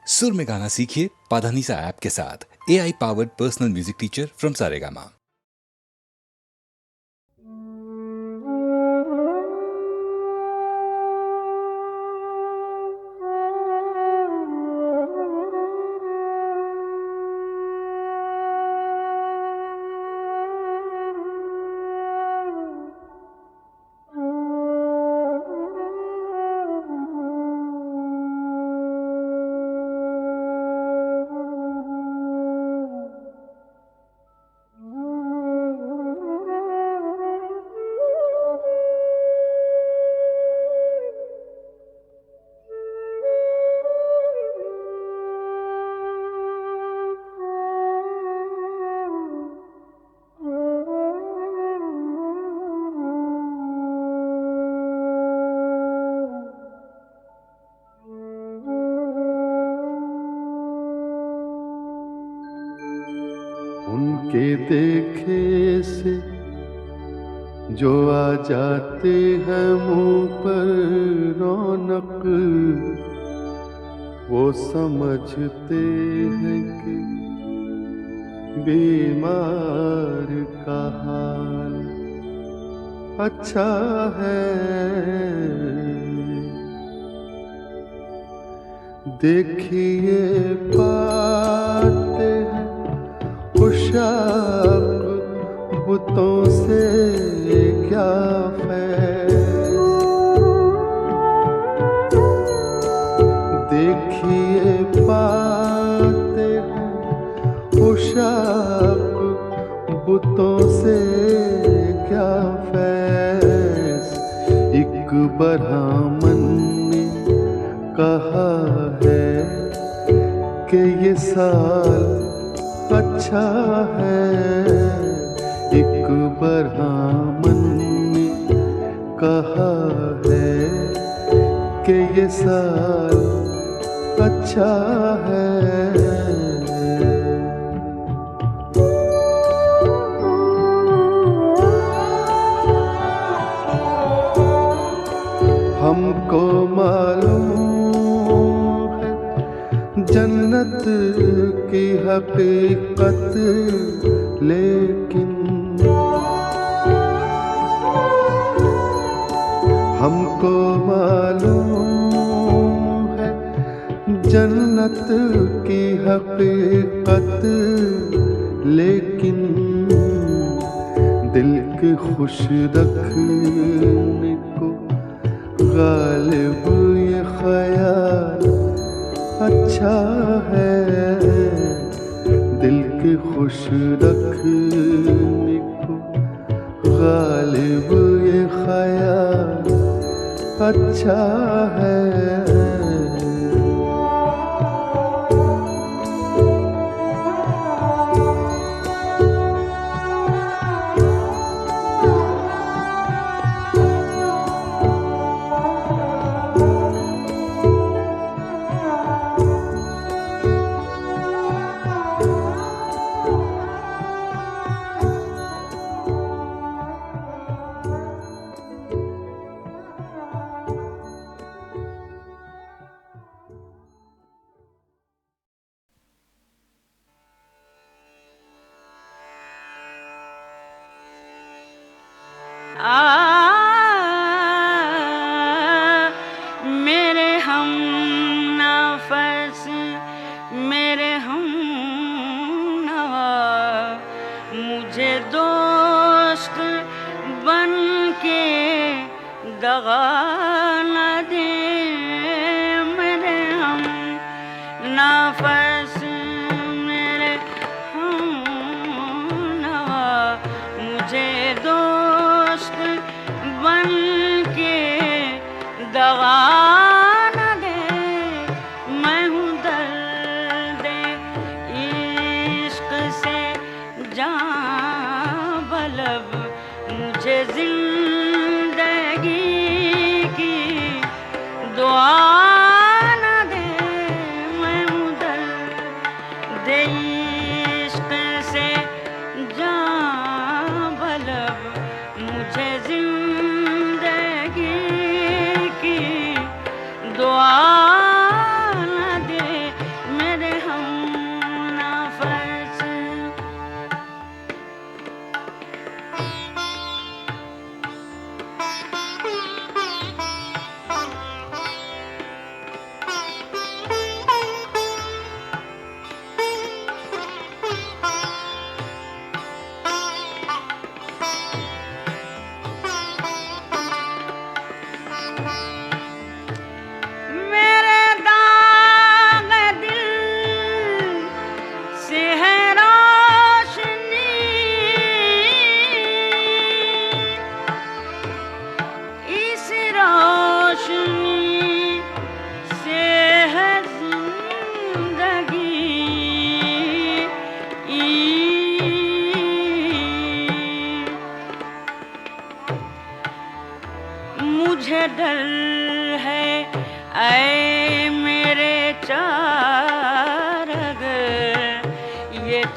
सुर में गाना सीखिए पाधानीसा ऐप के साथ। AI powered personal music teacher from Saregama. उनके देखे से जो आ जाते हैं मुंह पर रौनक, वो समझते हैं कि बीमार का हाल अच्छा है। देखिए पाते हैं खुशाक बुतों से क्या फैज़। देखिए पाते हैं खुशाक बुतों से क्या फैज़। एक ब्राह्मण ने कहा है कि ये साल अच्छा है। एक ब्राह्मण ने कहा है कि ये साल अच्छा है। हमको मालूम है जन्नत की हकीकत, लेकिन हमको मालूम है जन्नत की हकीकत, लेकिन दिल के खुश रखने को गालिब ये ख्याल अच्छा है। दिल के खुश रखने को गालिब ये ख्याल अच्छा है। मेरे हम नफस मेरे हम नवा, मुझे दोस्त बन के दगा न दे। मेरे हम नफस मेरे हम नवा, मुझे दोस्त बन के दगा न दे। मैं हूँ दर्द इश्क से जान बलब, मुझे जिंदगी की दुआ न दे। मैं हूँ दर्द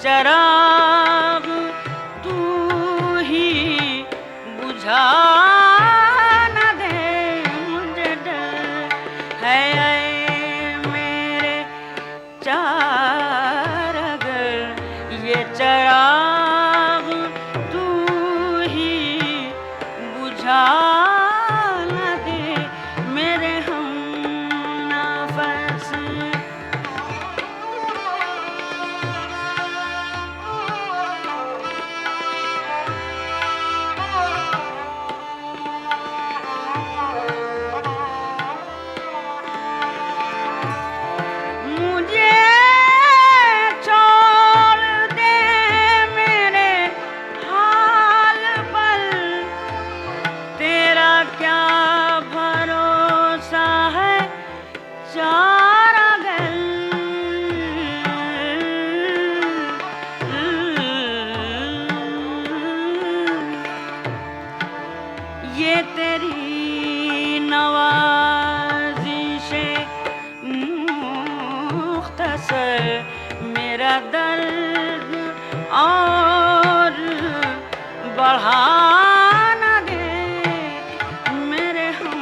चराग तू ही बुझा न दे मुझे डर है मेरे चार अगर ये चराग तू ही बुझा न दे मेरे हम नफस मुझे छोड़ दे मेरे हाल पर तेरा क्या भरोसा है चारा गल ये तेरी नवाजिशे मुख्तसर मेरा दर्द और बढ़ा न दे मेरे हम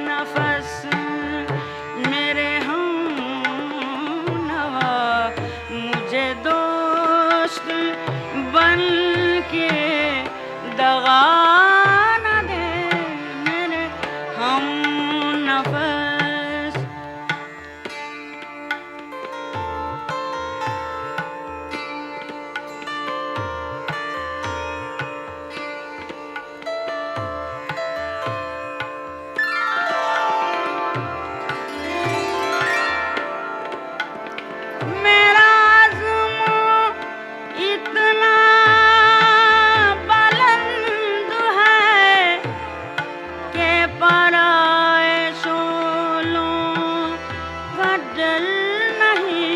नफस मेरे हम नवा मुझे दोस्त बन के दगा न दे मेरे हम नफस मेरा आज़म इतना बुलंद है कि पराए शोलों का डर नहीं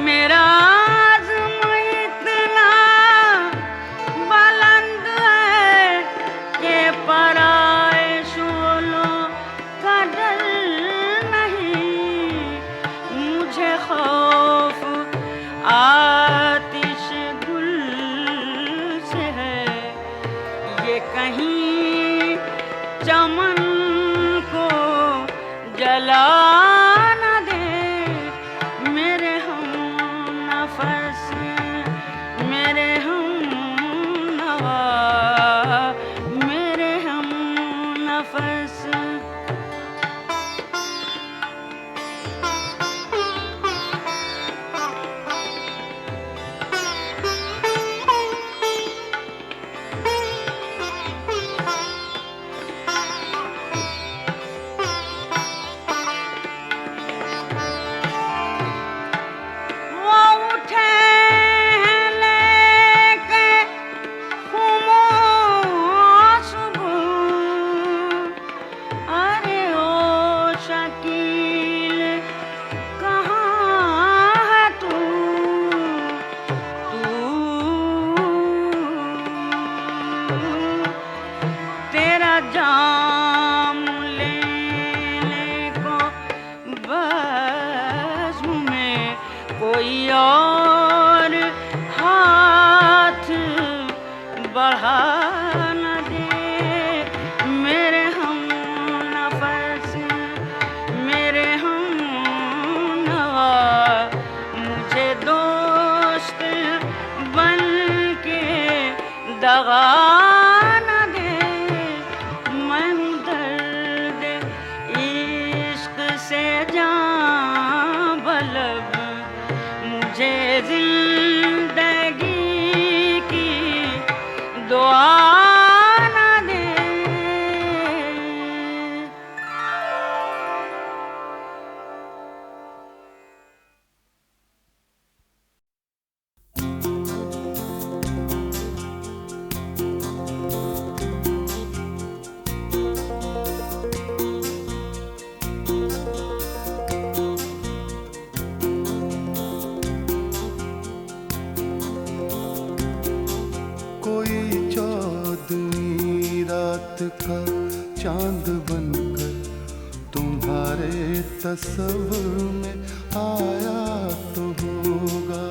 मेरा आज़म इतना बुलंद है कि पराए शोलों का डर नहीं मुझे खौफ आतिश गुल से है ये कहीं चमन को जला न दे मेरे हम नफस मेरे हम नवा मेरे हम नफस वो उठे हैं लेके खुमोश सुबह अरे ओ शकील कहाँ है तू तेरा जाम लेने को बज़्म में कोई और हाथ बढ़ा न दे मेरे हम नफस मेरे हम नवा मुझे दोस्त बन के दगा न दे मैं हूँ दर्द इश्क से जान बलब मुझे जिंदगी की दुआ न दे रात का चांद बनकर तुम्हारे तस्वीर में आया तो होगा।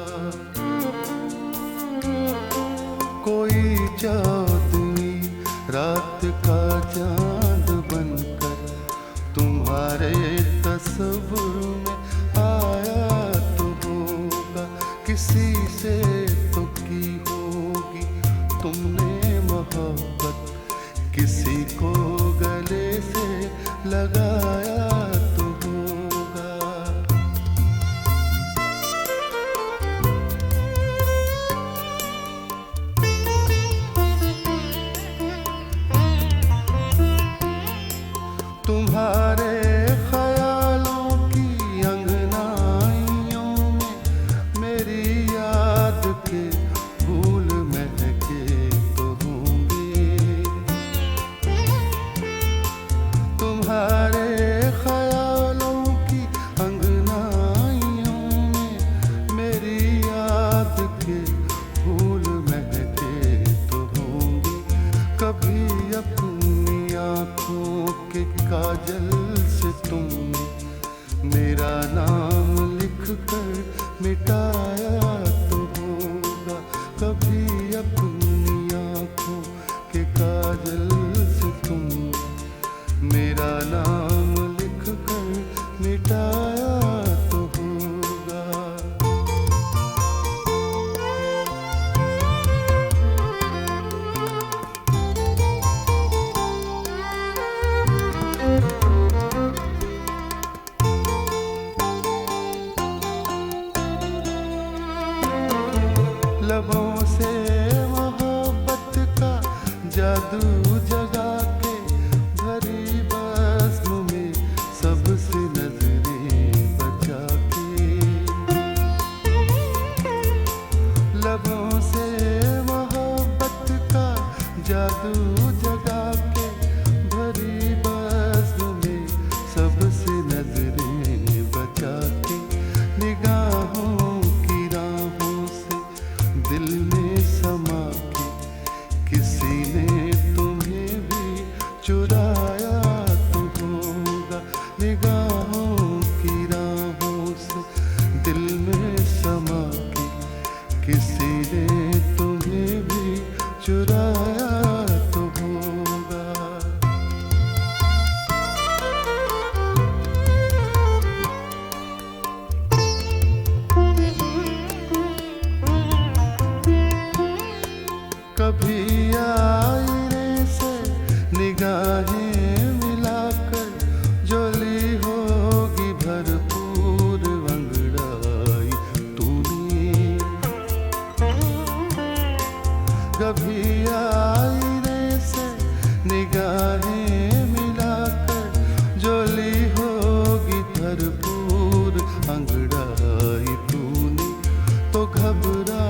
कोई चौदहवीं रात का चांद बनकर तुम्हारे तस्वीर में आया तो होगा। किसी से तो की होगी तुमने मोहब्बत, किसी को गले से लगाया तो होगा। तुम्हारे ख्यालों की अंगनाइयों में मेरी याद के फूल महके तो होंगे। तुम्हारे ख्यालों की अंगनाइयों में मेरी याद के फूल महके तो होंगे। कभी अपनी आँखों के काजल से तुमने मेरा नाम लिख कर मिटाया तो होगा। कभी अपनी आँखों के काजल से तुमने मेरा नाम लिख कर मिटाया तो होगा। लबों से मोहब्बत का जादू जगा के भरी बज़्म में सबसे नजरें बचा के। लबों से मोहब्बत का जादू जगा के भरी बज़्म में सबसे नजरें बचा के। निगाहों की राहों से दिल में समा के किसी ने तुम्हें भी चुराया तो होगा। निगाहों की राहों से दिल में समा के किसी ने तुम्हें भी चुराया तो होगा। कभी आईने से निगाहें मिलाकर जोली होगी भरपूर अंगड़ाई तूने। कभी आईने से निगाहें मिलाकर जोली होगी भरपूर अंगड़ाई तूने। तो घबरा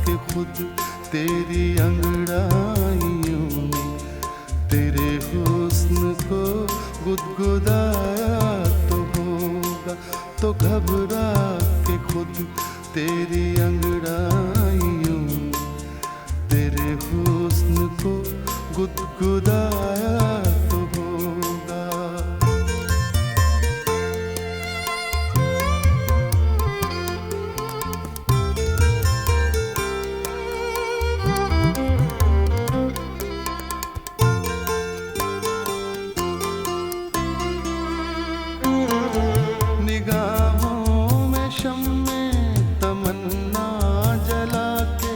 के खुद तेरी अंगड़ाइयों ने तेरे हुस्न को गुदगुदाया तो होगा। तो घबरा के खुद तेरी अंगड़ाइयों ने तेरे हुस्न को गुदगुदाया तो होगा। निगाहों में शम्मे तमन्ना जला के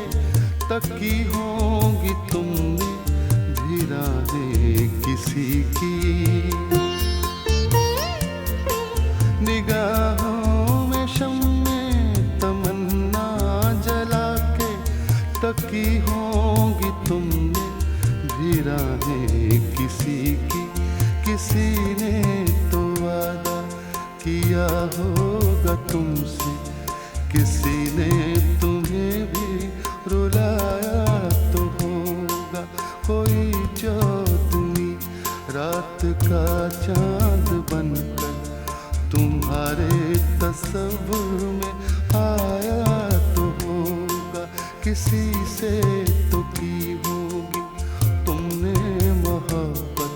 तकी होंगी तुमने भी राहें किसी की। निगाहों में शम्मे तमन्ना जला के तकी होंगी तुमने भी राहें किसी की। किसी ने तो वादा किया होगा तुमसे, किसी ने तुम्हें भी रुलाया तो होगा। कोई चौदहवीं रात का चांद बनकर तुम्हारे तस्वीर में आया तो होगा। किसी से तो की होगी तुमने मोहब्बत,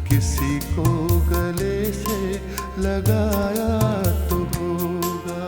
किसी को गले से लगाया तो होगा।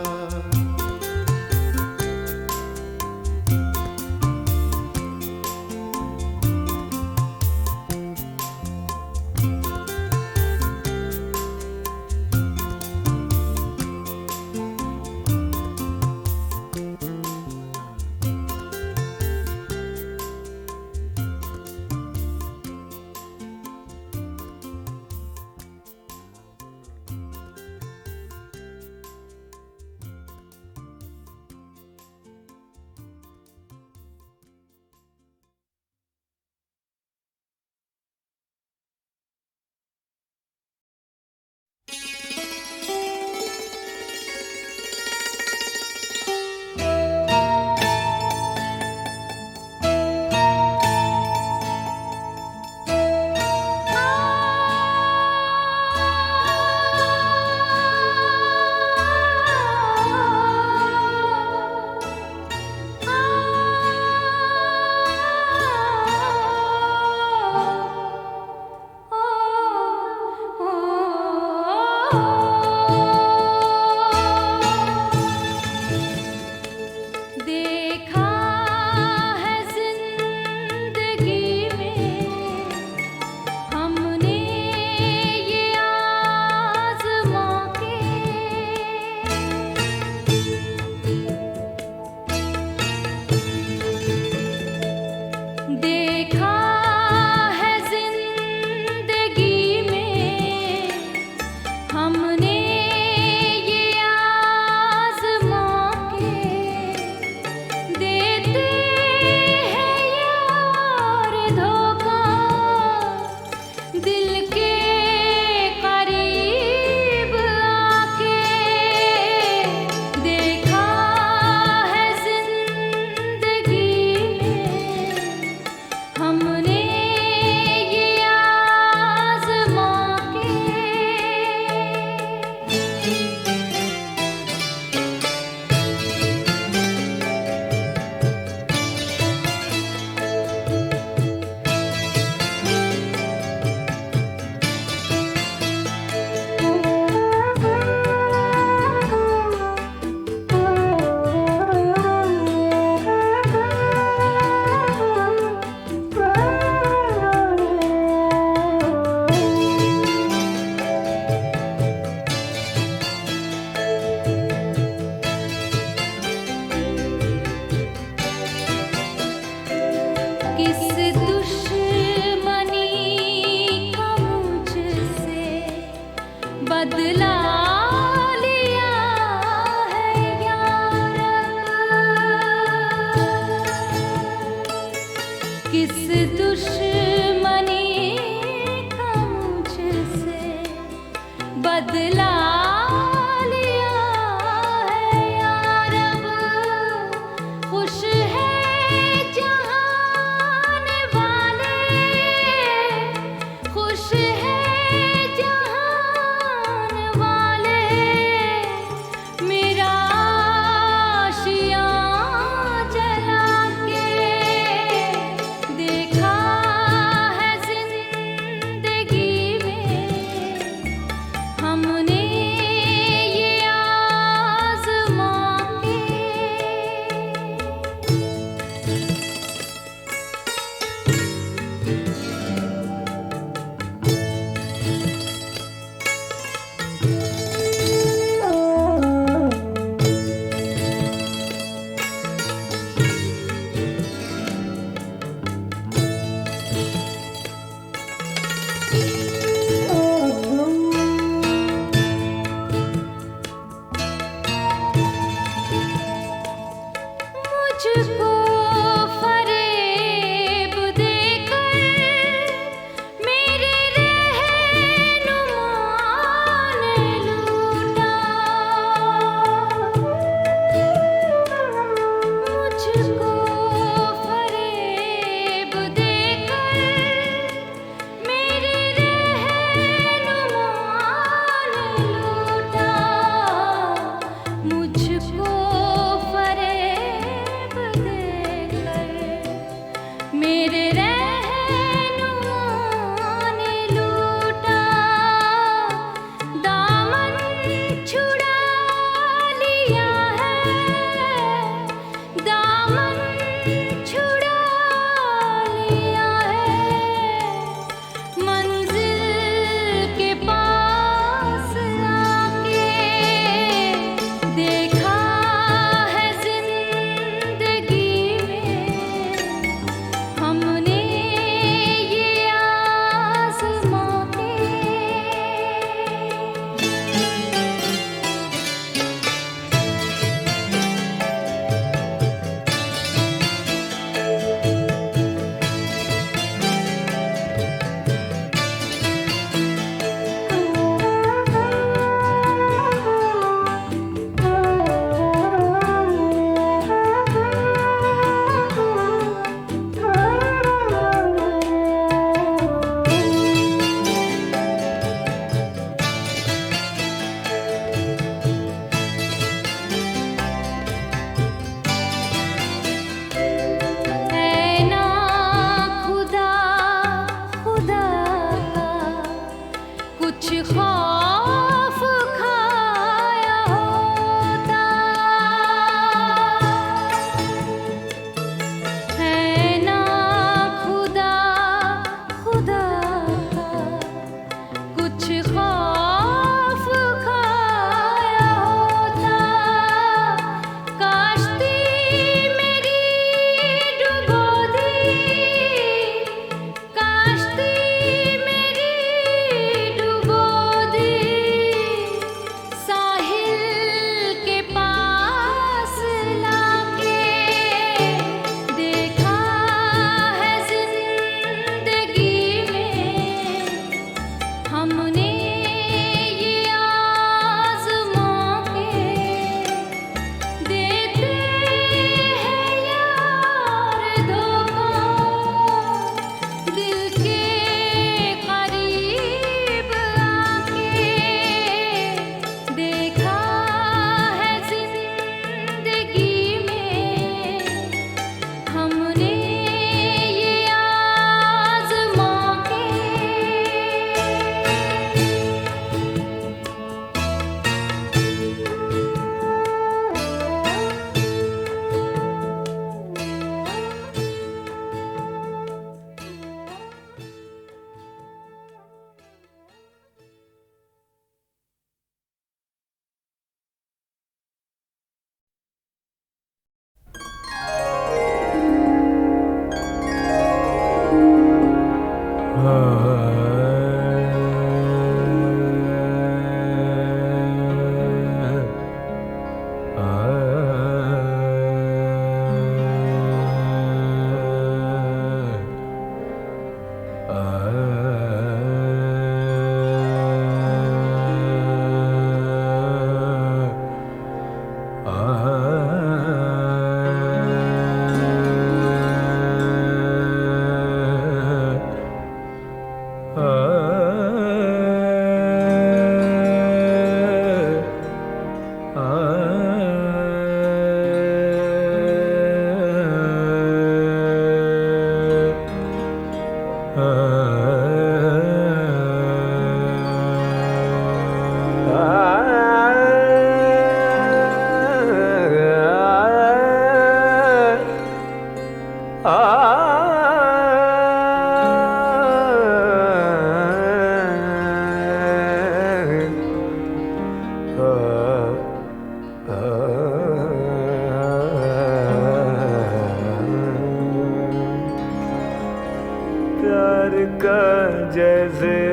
बदला लिया है यार, किस दुश्मनी का मुझसे बदला लिया है यार। अब खुश है जहान वाले, खुश है हमने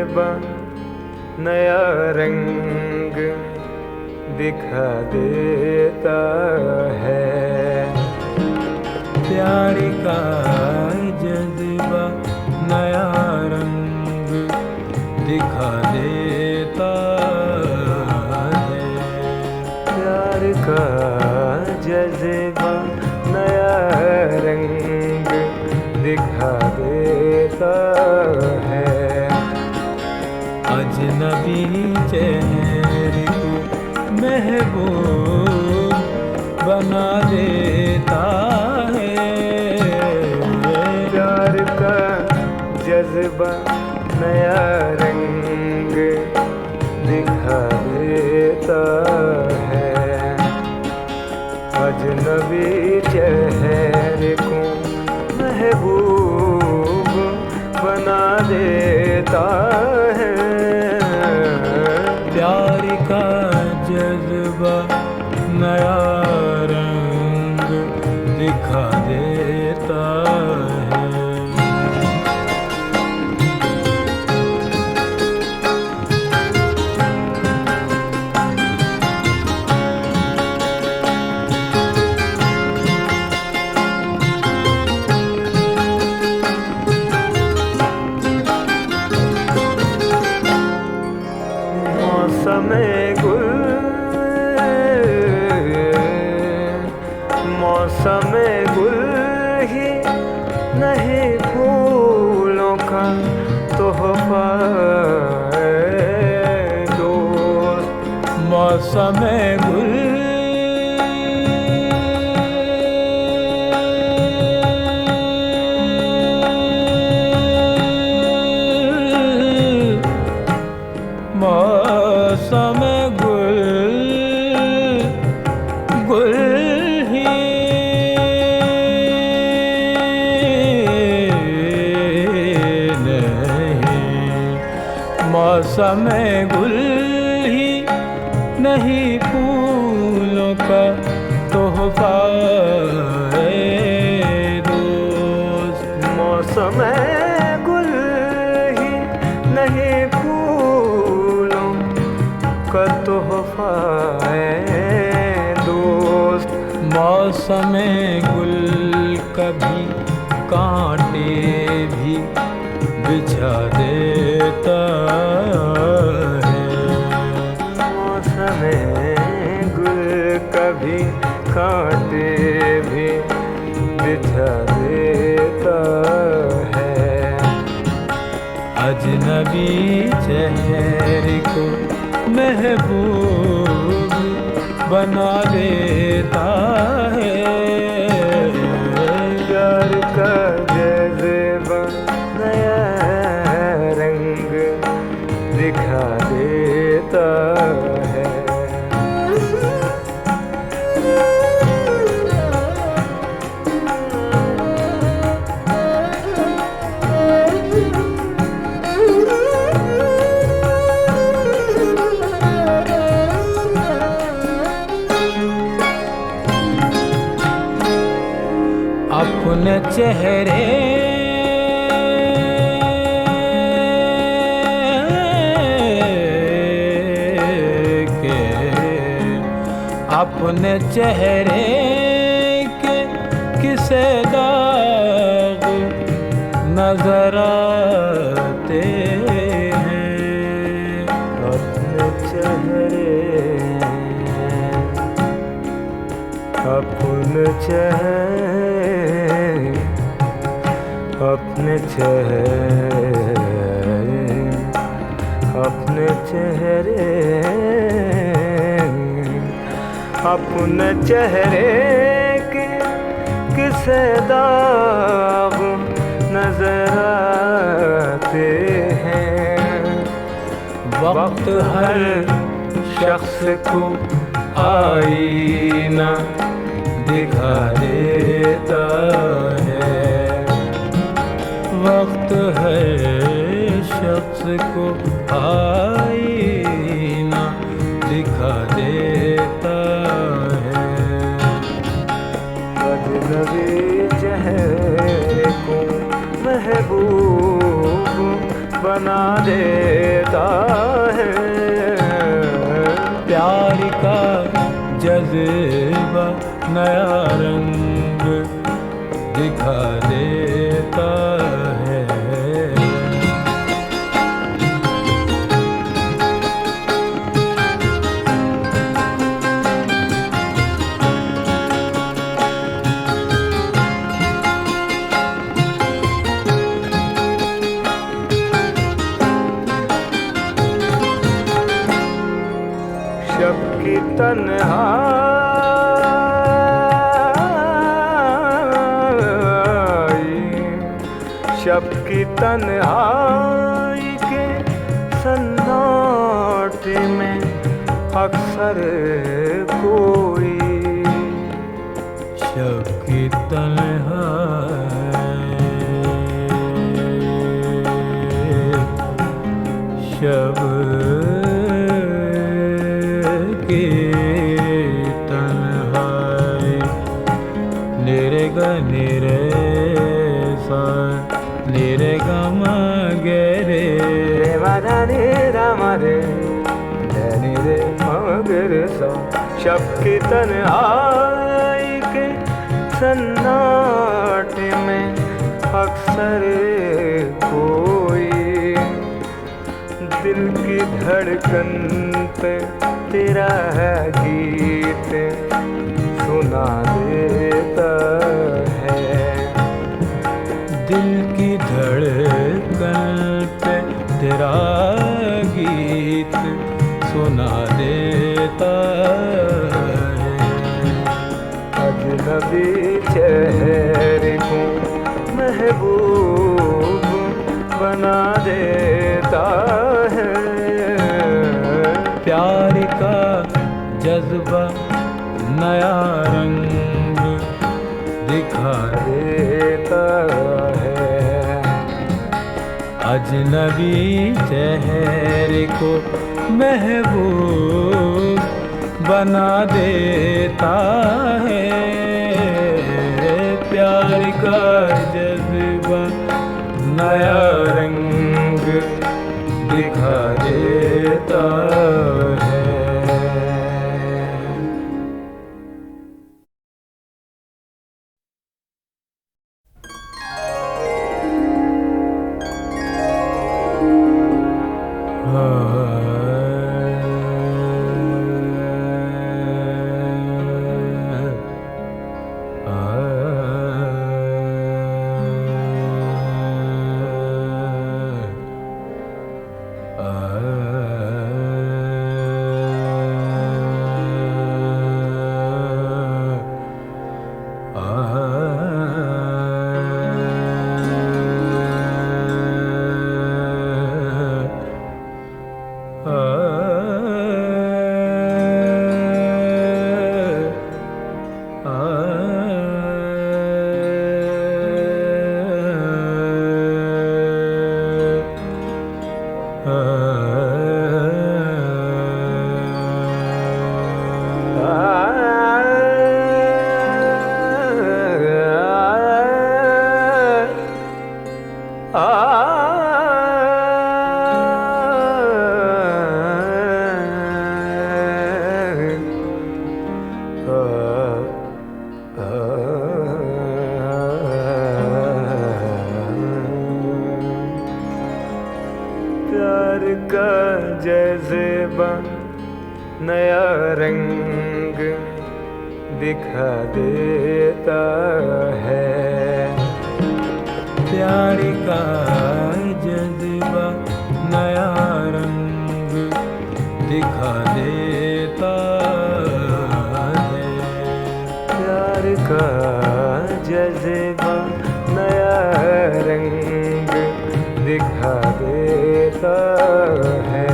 जज्बा नया रंग दिखा देता है। प्यार का जज्बा नया रंग दिखा देता है। प्यार का जज्बा नया रंग दिखा देता है। अजनबी चेहरे को महबूब बना देता है। प्यार का जज्बा नया रंग दिखा देता है। अजनबी चेहरे को महबूब बना देता है। प्यार का जज्बा नया रंग दिखा देता है। मौसम गुल ही नहीं फूलों का तोहफा दोस्त। मौसम गुल मौसम गुल गुल ही मौसम गुल ही नहीं फूलों का तोहफा दोस्त। मौसम गुल ही नहीं फूलों का तोहफा दोस्त। मौसम गुल कभी कांटे भी बिछा देता है। मौसम गुल कभी कांटे भी बिछा देता है। अजनबी चेहरे को महबूब बना देता है। प्यार का जज्बा नया रंग दिखा देता है। अपने चेहरे के अपने चेहरे के किसे दाग नजर आते हैं। अपने चेहरे अपने चेहरे के किसे दाग नजर आते हैं। वक्त हर शख्स को आईना दिखा देता है। वक्त हर शख्स को आईना दिखा देता है। अजनबी चेहरे को महबूब बना देता है। प्यार का जज्बा नया रंग दिखा देता है। शब की तन्हाई, शब की तन्हाई के सन्नाटे में अक्सर कोई, शब की तन्हाई, शब की तन्हाई, निरे ग निरे सा निरे ग म गे रे मा धा नि धा म रे धा नि रे म गे रे सा। शब की तन्हाई के सन्नाटे में अक्सर कोई, दिल की धड़कन पे तेरा है गीत सुना देता है। दिल की धड़कन पे तेरा गीत सुना देता है। अजनबी चेहरे को महबूब बना देता है। प्यार का जज्बा नया रंग दिखा देता है। अजनबी चेहरे को महबूब बना देता है। प्यार का जज्बा नया रंग दिखा देता है। प्यार का जज्बा नया रंग दिखा देता है। प्यार का जज्बा नया रंग दिखा देता है। प्यार का जज्बा नया रंग दिखा देता है।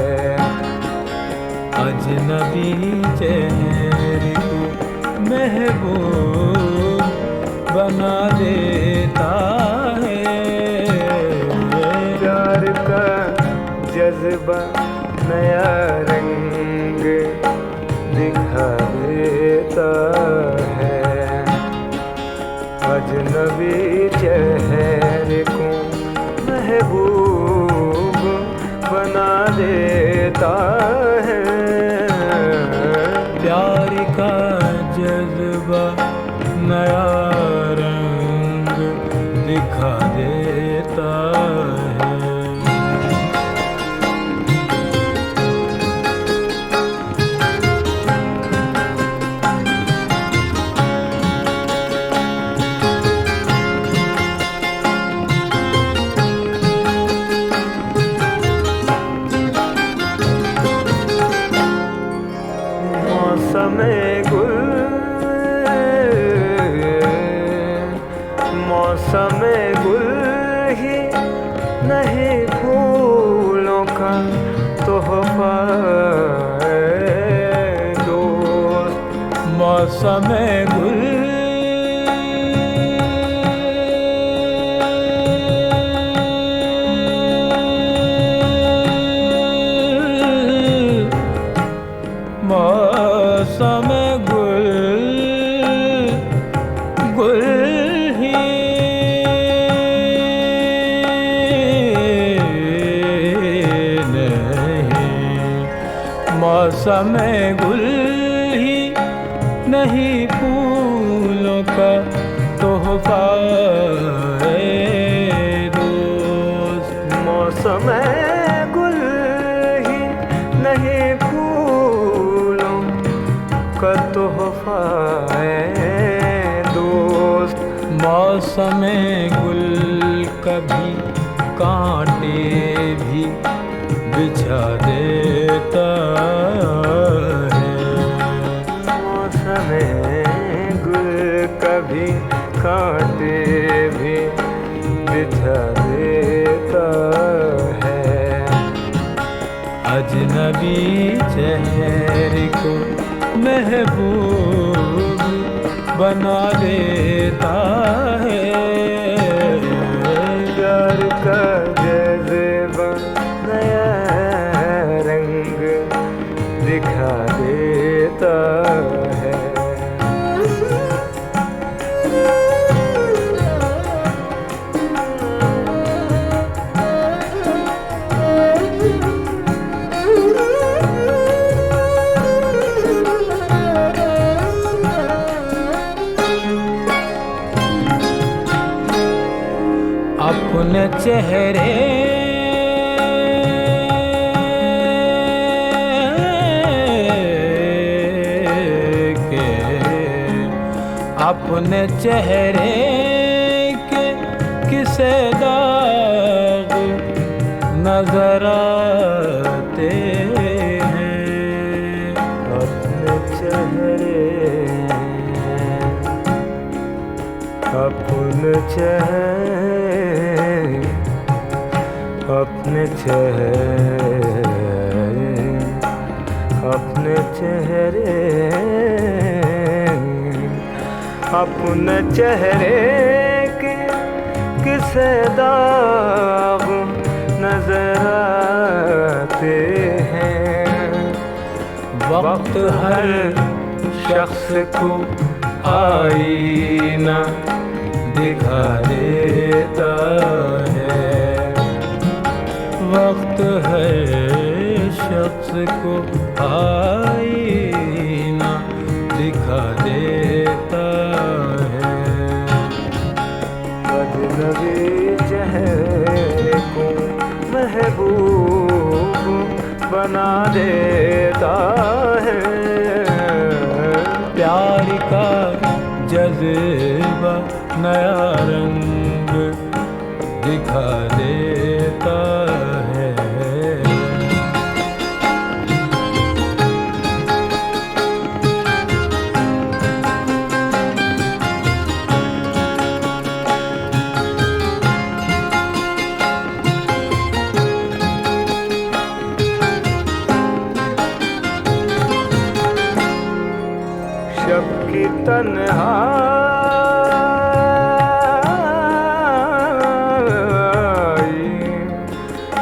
अजनबी चेहरे को महबूब बना देता है। प्यार का जज्बा नया रंग दिखा देता है। अजनबी चेहरे को महबूब मौसम गुल मौसम गुल गुल ही नहीं, मौसम गुल ही नहीं, फूलों का तोहफा दोस्त। मौसम गुल ही नहीं, फूलों का तोहफा दोस्त। मौसम गुल कभी कांटे भी बिछा देता है। मौसम गुल कभी कांटे भी बिछा देता है। अजनबी चेहरे को महबूब बना देता है। प्यार का जज्बा नया रंग दिखा देता है। अपने चेहरे के, अपने चेहरे के किसे दाग नजर आते हैं। अपने चेहरे अपने चेहरे अपने चेहरे अपने चेहरे के किसे दाग नजर आते हैं। वक्त हर शख्स को आईना दिखा देता है। वक्त हर शख्स को आईना दिखा देता है। अजनबी चेहरे को महबूब बना देता है। प्यार का जज्बा नया रंग दिखा देता है। शब की तन्हाई,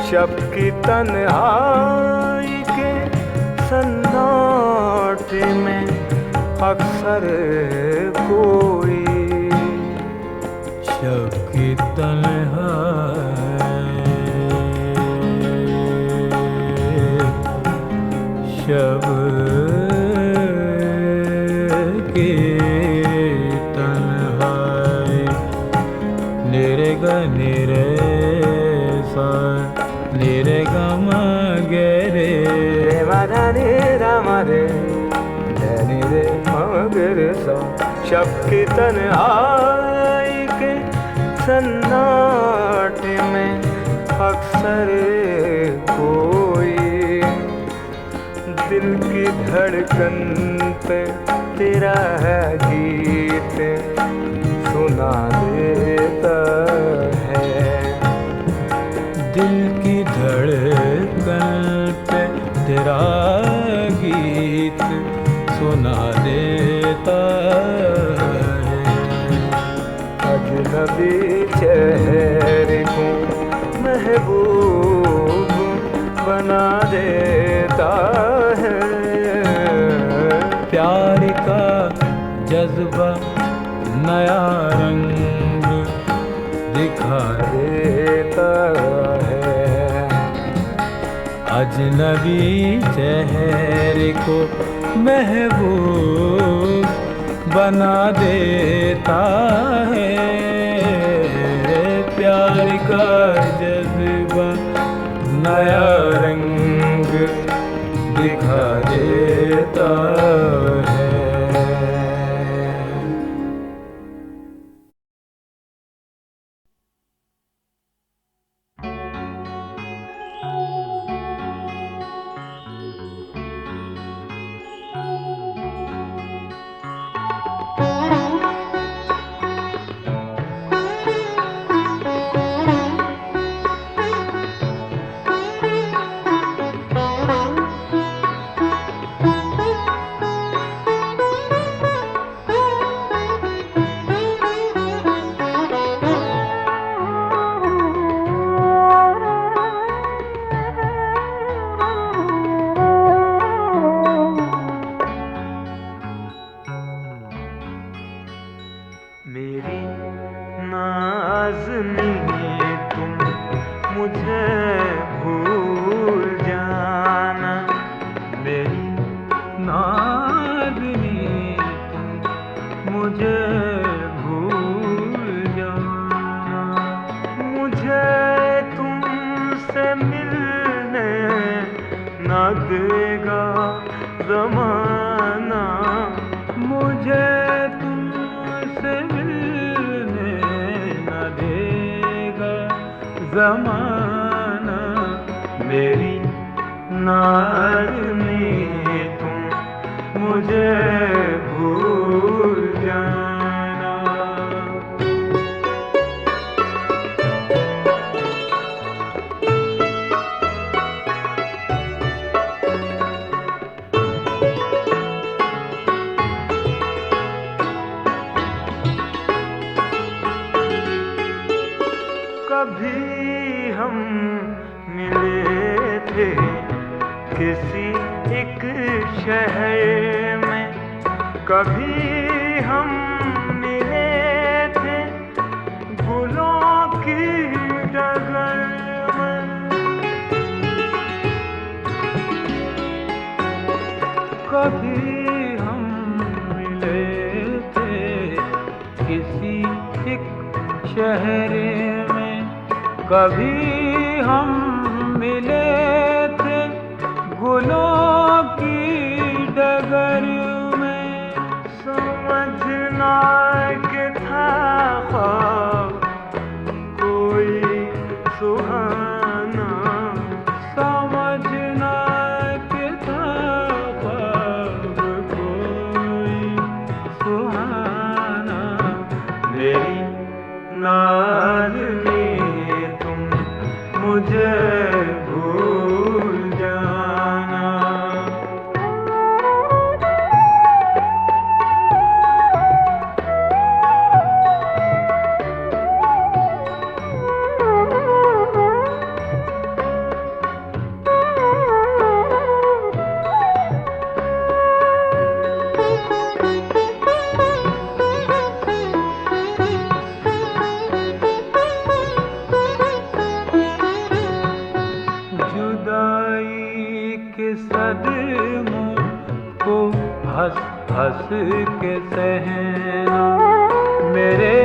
शब की तन्हाई के सन्नाटे में अक्सर कोई शब की तन्हाई, शब की तन्हाई, निरे ग निरे सा निरे ग म गे रे रे रे रामा रे रे रे मगर सा। शब की तन्हाई के सन्नाटे में अक्सर कोई दिल की धड़कन पे तेरा है गीत सुना देता है। दिल की धड़कन पे तेरा गीत सुना देता है। अजनबी चेहरे को महबूब बना देता है। प्यार का जज्बा नया रंग दिखा देता है। अजनबी चेहरे को महबूब बना देता है। प्यार का जज्बा नया रंग दिखा देता है। मेरी नाज़नी तुम मुझे भूल जाना। मेरी नाज़नी तुम मुझे भूल जाना। मुझे तुमसे मिलने ना देगा ज़माना। मुझे तुमसे मिलने न देगा ज़माना। मेरी नाज़नी तुम मुझे भूल जाना। कभी हम मिले थे किसी एक शहर में। कभी हम मिले थे गुलों की डगर में। कभी हम मिले थे किसी एक शहर में। कभी हम मिले थे गुलों की डगर में। समझना कि था ख्वाब कोई सुहाना। समझना कि था ख्वाब कोई सुहाना। मेरी नाज़नी तुम मुझे भूल जाना। जुदाई के सदमों को हंस हंस के सहना। मेरे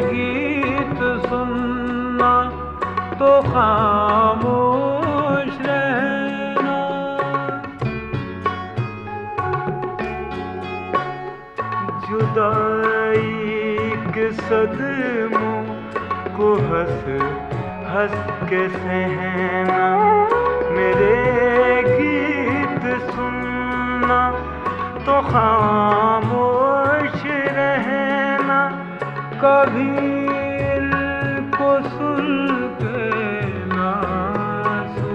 गीत सुनना तो खामोश रहना। जुदाई के सदमों को हंस हंस के सहना। मेरे गीत सुनना तो खामोश रहना। कभी इनको सुन के नासु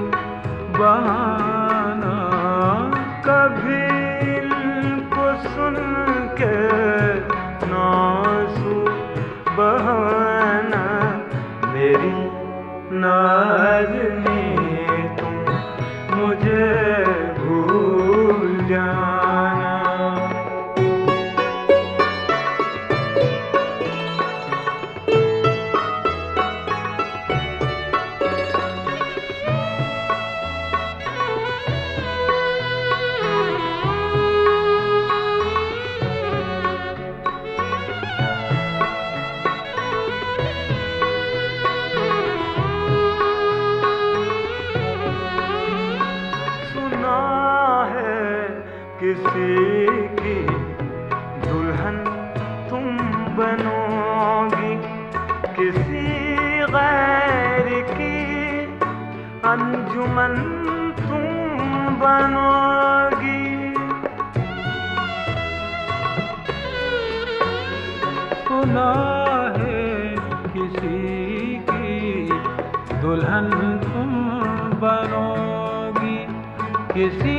बहाना। कभी जाना। किसी की दुल्हन तुम बनोगी, किसी गैर की अंजुमन तुम बनोगी। सुना है किसी की दुल्हन तुम बनोगी, किसी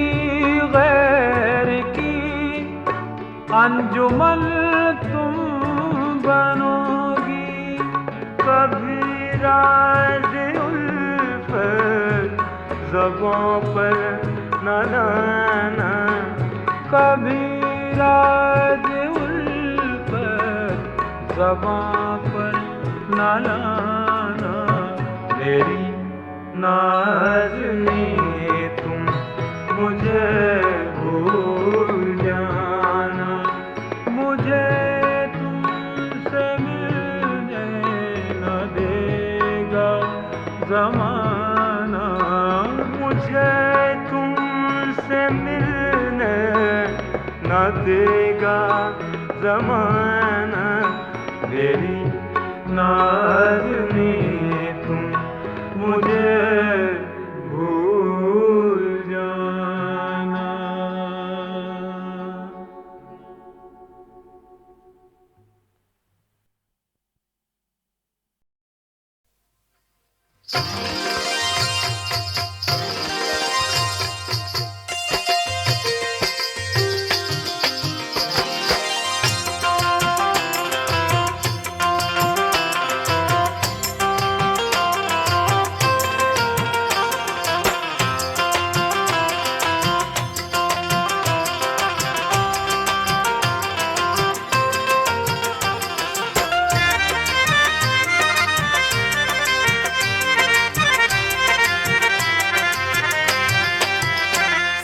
गैर की अंजुमन तुम बनोगी। कभी राज उल्फत ज़बां पर न लाना, कभी राज उल्फत ज़बां पर न लाना। मेरी नाज़नी तुम मुझे भूल जाना, मुझे तुमसे मिलने न देगा ज़माना। मुझे तुमसे मिलने न देगा ज़माना। मेरी नाज़नी तुम मुझे भूल जाना।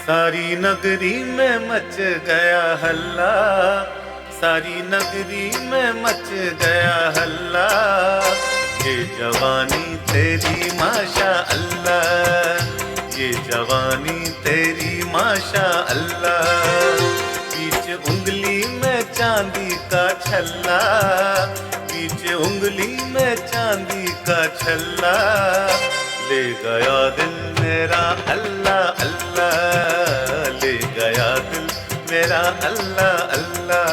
सारी नगरी में मच गया हल्ला, सारी नगरी में मच गया हल्ला। ये जवानी तेरी माशा अल्लाह, ये जवानी तेरी माशा अल्लाह। बीच उंगली में चांदी का छल्ला, बीच उंगली में चांदी का छल्ला। ले गया दिल मेरा अल्लाह अल्लाह, ले गया दिल मेरा अल्लाह अल्लाह।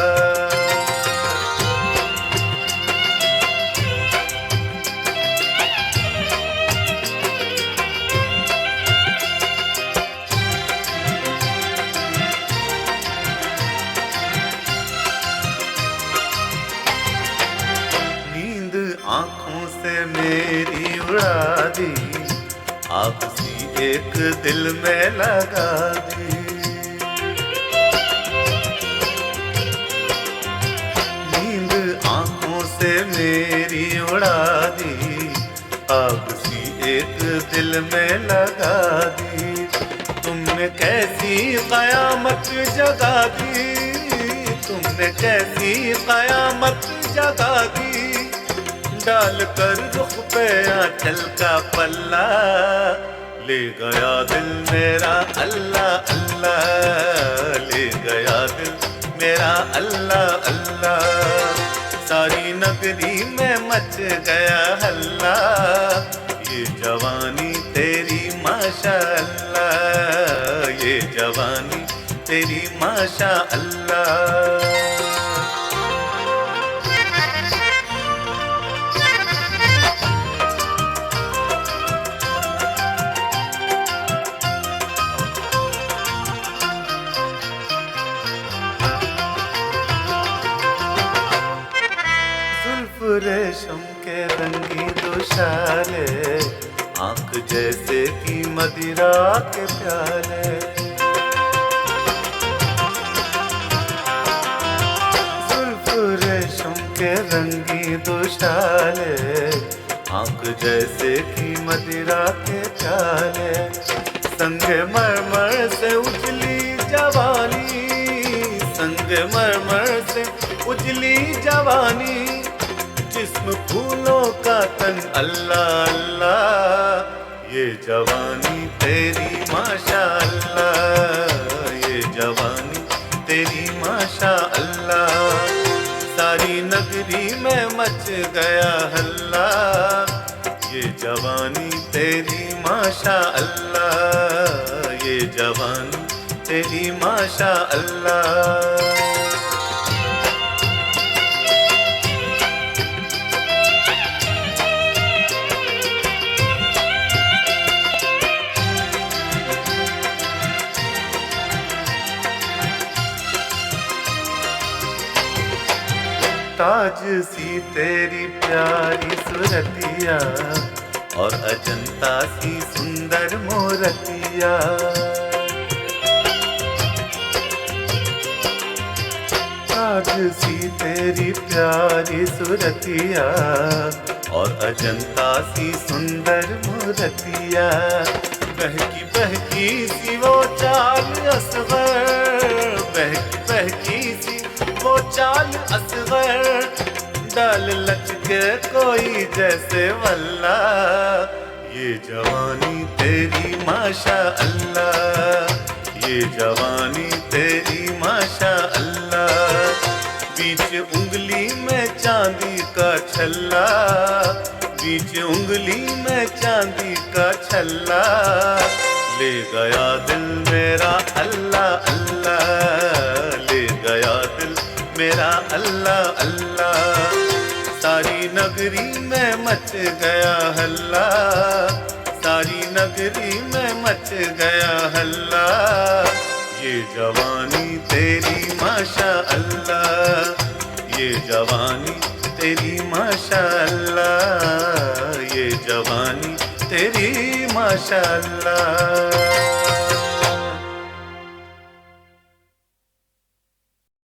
नींद आँखों से मेरी उड़ा दी, आप सी एक दिल में लगा दी। नींद आँखों से मेरी उड़ा दी, आप सी एक दिल में लगा दी। तुमने कैसी कयामत जगा दी, तुमने कैसी कयामत जगा दी। डाल कर रुख पे आंचल का पल्ला, ले गया दिल मेरा अल्लाह अल्लाह, ले गया दिल मेरा अल्लाह अल्लाह। सारी नगरी में मच गया हल्ला, ये जवानी तेरी माशा अल्लाह, ये जवानी तेरी माशा अल्लाह। रेशम के रंगी दुशाले, आंख जैसे की मदिरा के प्याले। के रंगी दुशाले, आंख जैसे कि मदिरा के प्याले। संगमरमर से उजली जवानी, संगमरमर से उजली जवानी, जिस्म फूलों का तन अल्लाह अल्लाह। ये जवानी तेरी माशा अल्लाह, ये जवानी तेरी माशा अल्लाह। सारी नगरी में मच गया हल्ला, ये जवानी तेरी माशा अल्लाह, ये जवानी तेरी माशा अल्लाह। ताज सी तेरी प्यारी सुरतिया, और अजंता सी सुंदर मोरतिया। ताज सी तेरी प्यारी सुरतिया, और अजंता सी सुंदर मोरतिया। बहकी बहकी सी वो चाल असगर, बहकी बहकी सी वो चाल असगर। डाल लचके कोई जैसे वल्ला, ये जवानी तेरी माशा अल्लाह, ये जवानी तेरी माशा अल्लाह। बीच उंगली में चांदी का छल्ला, बीच उंगली में चांदी का छल्ला। ले गया दिल मेरा अल्लाह अल्लाह, ले गया दिल मेरा अल्लाह अल्लाह। सारी नगरी में मच गया हल्ला, सारी नगरी में मच गया हल्ला। ये जवानी तेरी माशा अल्लाह, ये जवानी तेरी माशा अल्लाह, ये जवानी तेरी माशा अल्लाह।